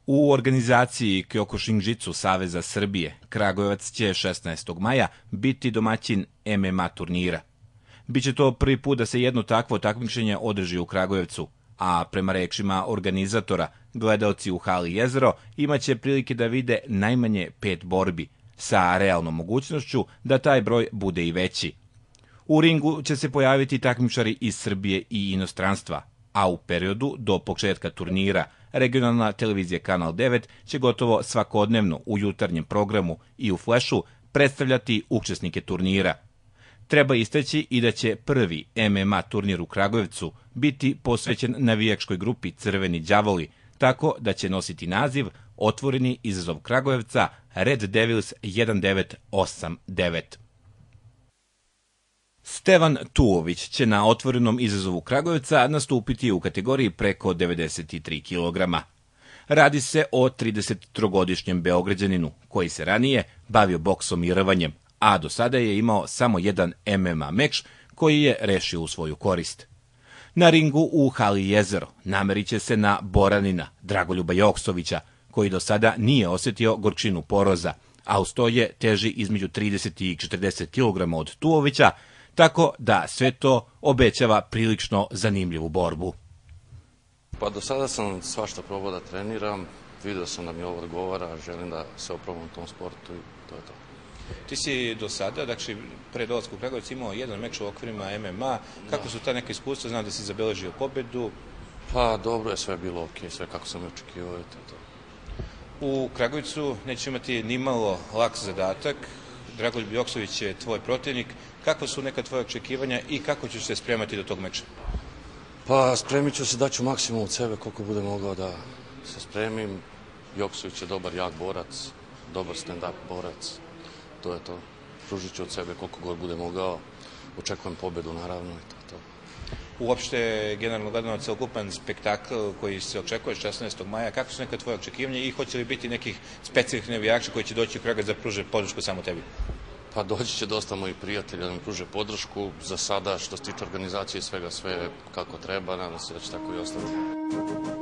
U organizaciji Kyokushinjitsu Saveza Srbije, Kragujevac će 16. maja biti domaćin MMA turnira. Biće to prvi put da se jedno takvo takmičenje održi u Kragujevcu, a prema rečima organizatora, gledaoci u hali Jezero imaće prilike da vide najmanje 5 borbi, sa realnom mogućnošću da taj broj bude i veći. U ringu će se pojaviti takmičari iz Srbije i inostranstva, a u periodu do početka turnira regionalna televizija Kanal 9 će gotovo svakodnevno u jutarnjem programu i u flešu predstavljati učesnike turnira. Treba istaći i da će prvi MMA turnir u Kragujevcu biti posvećen navijačkoj grupi Crveni đavoli, tako da će nositi naziv Otvoreni izazov Kragujevca Red Devils 1989. Stevan Tuović će na otvorenom izazovu Kragujevca nastupiti u kategoriji preko 93 kg. Radi se o 33-godišnjem Beograđaninu, koji se ranije bavio boksom i rvanjem, a do sada je imao samo jedan MMA meč koji je rešio u svoju korist. Na ringu u hali Jezero nameriće se na Boranina Dragoljuba Joksovića, koji do sada nije osjetio gorčinu poroza, a uz to je teži između 30 i 40 kg od Tuovića, tako da sve to obećava prilično zanimljivu borbu. Pa do sada sam svašta probao da treniram, vidio sam da mi ovo odgovara, želim da se oprobam u tom sportu i to je to. Ti si do sada, dakle, pre dolaska u Kragujevac imao jedan meč u okvirima MMA. Kako su ta neka iskustva? Znam da si zabeležio pobedu. Pa dobro je, sve bilo ok, sve kako sam očekivao i to je to. U Kragujevcu neće imati nimalo lak zadatak. Dragoljub Joksović je tvoj protivnik. Kakva su neka tvoja očekivanja i kako ćeš se spremati do tog meča? Pa spremit ću se, daću maksimum od sebe koliko bude mogao da se spremim. Joksović je dobar, jak borac, dobar stand-up borac. To je to. Pružit ću od sebe koliko god bude mogao. Očekujem pobedu, naravno, i to je to. Uopšte, generalno gledano, celokupan spektakl koji se očekuje 16. maja, kako su neka tvoje očekivanja i hoće li biti nekih specijalnih navijača koji će doći u Kragujevac da pruže podršku samo tebi? Pa doći će dosta mojih prijatelja da mi pruže podršku. Za sada, što se tiče organizacije svega, sve kako treba, nadam se da će tako i ostati.